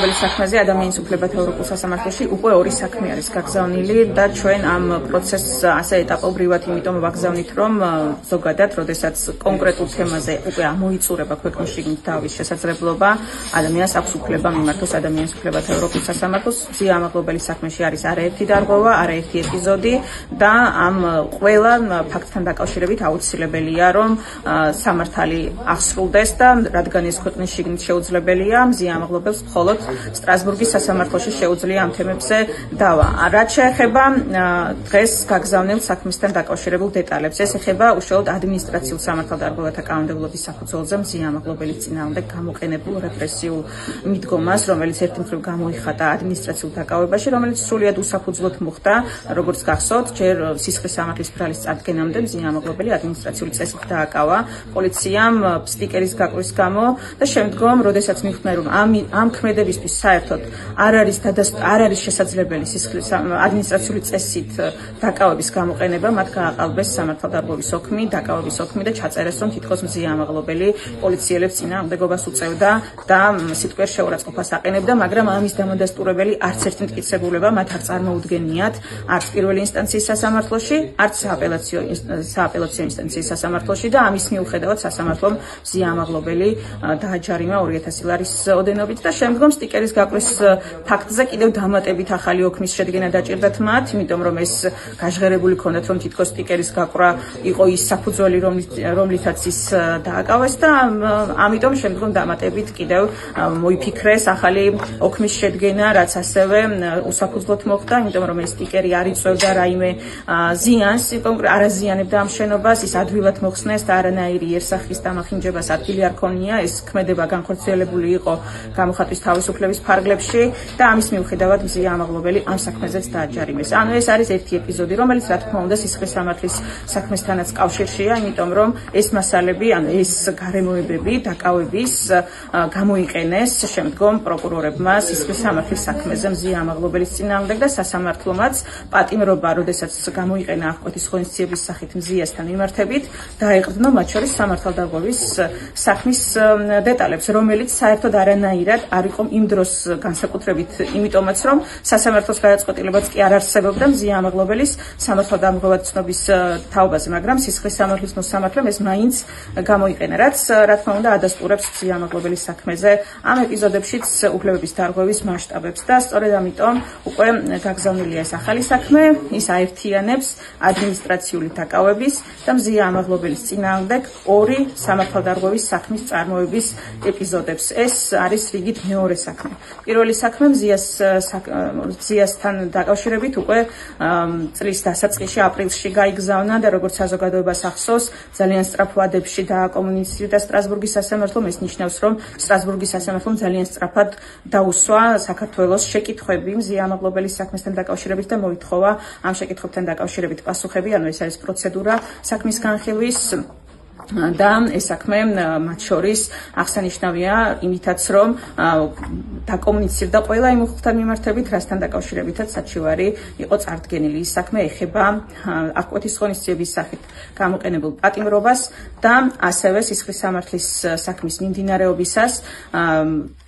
ამაღლობელი საქმეზე ადამიანის უფლებათა ევროპულ სასამართლოში უკვე ორი საქმე არის გაგზავნილი და ჩვენ ამ პროცესს ასე ეტაპობრივად იმიტომ ვაგზავნით, რომ ზოგადად, როდესაც კონკრეტულ თემაზე უკვე ამოიწურება ქვეყნის შიგნით დავის შესაძლებლობა, ადამიანს აქვს უფლება მიმართოს ადამიანის უფლებათა ევროპულ სასამართლოს. მზია ამაღლობელი საქმეში არის არაერთი დარღვევა, არაერთი ეპიზოდი და ამ ყველა ფაქტთან დაკავშირებით აუცილებელია, რომ სამართალი აღსრულდეს და რადგან ეს ქვეყნის შიგნით შეუძლებელია, მზია ამაღლობელს მხოლოდ სტრასბურგის სასამართლოში შეუძლია ამ თემებზე დავა. რაც შეეხება დღეს გაგზავნილ საქმესთან დაკავშირებულ დეტალებს, ეს ეხება უშუალოდ ადმინისტრაციულ სამართალდარღვევათა კანონმდებლობის საფუძველზე მზია ამაღლობელის წინააღმდეგ გამოყენებულ რეპრესიულ მიდგომას, რომელიც ერთი მხრივ გამოიხატა ადმინისტრაციულ დაკავებაში, რომელიც სრულიად უსაფუძვლოდ მოხდა, როგორც გახსოვთ, ჯერ სისხლის სამართლის ბრალის წარდგენამდე მზია ამაღლობელი ადმინისტრაციული წესით დააკავა პოლიციამ სტიკერის გაკვრის გამო და შემდგომ, როდესაც მიხვდნენ, რომ ამ ქმედებისთვის საერთოდ არ არის შესაძლებელი სისხლის ადმინისტრაციული წესით დაკავების გამოყენება, მათ გააყალბეს სამართალდარღვევის ოქმი, დაკავების ოქმი და ჩაწერეს, რომ თითქოს მზია ამაღლობელი პოლიციელებს წინააღმდეგობას უწევდა და სიტყვიერ შეურაცხყოფას აყენებდა, მაგრამ ამის დამადასტურებელი არც ერთი მტკიცებულება მათ არ წარმოუდგენიათ, არც პირველი ინსტანციის სასამართლოში, არც სააპელაციო ინსტანციის სასამართლოში და ამის მიუხედავად სასამართლომ მზია ამაღლობელი დააჯარიმა 2000 ლარის ოდენობით და შემდგომ სტიკერის გაკვრის ფაქტზე კიდევ დამატებით ახალი ოქმის შედგენა დაჭირდათ მათ, იმიტომ რომ ეს გაჟღერებული ქონდათ, რომ თითქოს სტიკერის გაკვრა იყო ის საფუძველი, რომლითაც ის დააკავეს და ამიტომ შემდგომ დამატებით კიდევ მოიფიქრეს ახალი ოქმის შედგენა, რაც ასევე უსაფუძვლოდ მოხდა, იმიტომ რომ ეს სტიკერი არ იწვევდა რაიმე ზიანს, არ აზიანებდა ამ შენობას, ის ადვილად მოხსნეს და არანაირი იერსახის დამახინჯებას ადგილი არ ქონია, ეს ქმედება განხორციელებული იყო გამოხატვის თავისუფლების ფარგლებში და ამის მიუხედავად მზია ამაღლობელი ამ საქმეზეც დააჯარიმეს. ანუ ეს არის ერთი ეპიზოდი, რომელიც რა თქმა უნდა სისხლის სამართლის საქმესთანაც კავშირშია, იმიტომ რომ ეს მასალები, ანუ ეს გარემოებები დაკავების გამოიყენეს შემდგომ პროკურორებმა სისხლის სამართლის საქმეზე მზია ამაღლობელის წინააღმდეგ და სასამართლომაც პატიმრობა, როდესაც გამოიყენა აღკვეთის ღონისძიების სახით მზიასთან მიმართებით, დაეყრდნო მათ შორის სამართალდარღვევის საქმის დეტალებს, რომელიც საერთოდ არანაირად არ იყო იმ დროს განსაკუთრებით, იმიტომაც რომ სასამართლოს გადაწყვეტილებაც კი არ არსებობდა მზია ამაღლობელის სამართალდამღვრად ცნობის თაობაზე, მაგრამ სისხლის სამართლის მოსამართლემ ეს მაინც გამოიყენა, რაც რა თქმა უნდა ადასტურებს მზია ამაღლობელის საქმეზე ამ ეპიზოდებშიც უფლებების დარღვევის მასშტაბებს და სწორედ ამიტომ უკვე გაგზავნილია ეს ახალი საქმე, ის აერთიანებს ადმინისტრაციული დაკავების და მზია ამაღლობელის წინააღმდეგ ორი სამართალდარღვევის საქმის წარმოების ეპიზოდებს. ეს არის რიგით მეორე საქმე. პირველი საქმე მზიასთან დაკავშირებით უკვე წლის დასაწყისში აპრილში გაიგზავნა და როგორც საზოგადოებას ახსოვს, ძალიან სწრაფ ვადებში დააკომუნიცირდა სტრასბურგის სასამართლომ. ეს ნიშნავს, რომ სტრასბურგის სასამართლომ ძალიან სწრაფად დაუსვა საქართველოს შეკითხვები მზია ამაღლობელის საქმესთან დაკავშირებით და მოითხოვა ამ შეკითხვებთან დაკავშირებით პასუხები, ანუ ეს არის პროცედურა საქმის განხილვის და ეს საქმე მათ შორის აღსანიშნავია იმითაც, რომ დაკომუნიცირდა ყველა იმ უხუხთან მიმართებით, რასთან დაკავშირებითაც საჩივარი იყო წარდგენილი. ის საქმე ეხება აღკვეთის ღონისძიების სახით გამოყენებულ პატიმრობას და ასევე სისხლის სამართლის საქმის მიმდინარეობისას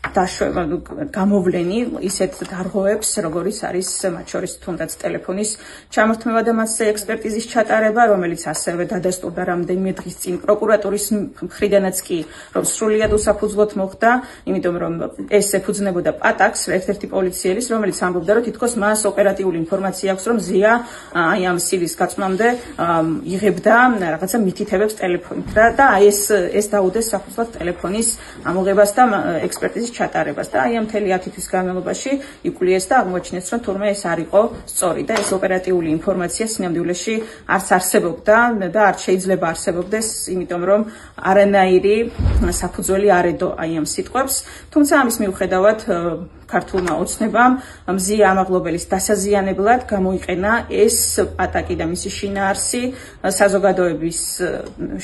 გამოვლენი ისეთ დარღვევებს, როგორიც არის მათ შორის თუნდაც ტელეფონის ჩამორთმევა და მასზე ექსპერტიზის ჩატარება, რომელიც ასევე დადასტურდა რამდენიმე დღის წინ პროკურატურის მხრიდანაც კი, რომ სრულიად უსაფუძვლოდ მოხდა, იმიტომ რომ ეს ეფუძნებოდა პატაკს, ერთ-ერთი პოლიციელის, რომელიც ამბობდა, რომ თითქოს მას ოპერატიული ინფორმაცია აქვს, რომ მზია აი ამ სილის გაწმამდე იღებდა რაღაცა მითითებებს ტელეფონით და აი ეს დაუდეს საფუძვლად ტელეფონის ამოღებას და ექსპერტიზის ჩატარებას და აი ამ მთელი 10 თვის განმავლობაში იკვლიეს და აღმოაჩინეს, რომ თურმე ეს არ იყო სწორი და ეს ოპერატიული ინფორმაცია სინამდვილეში არც არსებობდა და არც შეიძლება არსებობდეს, იმიტომ რომ არანაირი საფუძველი არ ედო აი ამ სიტყვებს, თუმცა ამის მიუხედავად ქართულმა ოცნებამ მზია ამაღლობელის დასაზიანებლად გამოიყენა ეს პატაკი და მისი შინაარსი საზოგადოების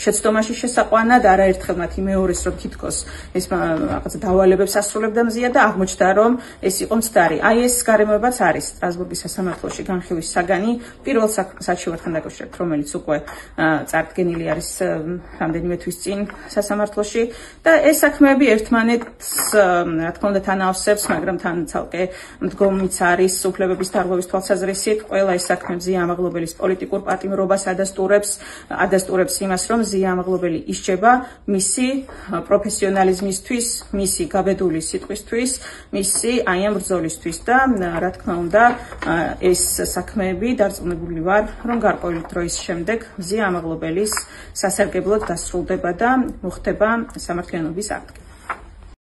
შეცდომაში შესაყვანად, არაერთხელ მათ იმეორეს, რომ თითქოს ეს რაღაცა დავალებებს დაასრულებდა მზია და აღმოჩნდა, რომ ეს იყო მცდარი. აი ეს გარემოებაც არის სტრასბურგის სასამართლოში განხილვის საგანი, პირველ საჩივართან დაკავშირებით, რომელიც უკვე წარდგენილი არის რამდენიმე თვის წინ სასამართლოში და ეს საქმეები ერთმანეთს, რა თქმა უნდა, თანაავსებს, მაგრამ თან ცალკე მდგომიც არის უფლებების დარღვევის თვალსაზრისით. ყველა ეს საქმე მზია ამაღლობელის პოლიტიკურ პატიმრობას ადასტურებს იმას, რომ მზია ამაღლობელი ისჯება მისი პროფესიონალიზმისთვის, მისი გაბედული სიტყვისთვის, მისი აი ამ ბრძოლისთვის და რა თქმა უნდა, ეს საქმეები დარწმუნებული ვარ, რომ გარკვეული დროის შემდეგ მზია ამაღლობელის სასარგებლოდ დასრულდება და მოხდება სამართლიანობის აქტი.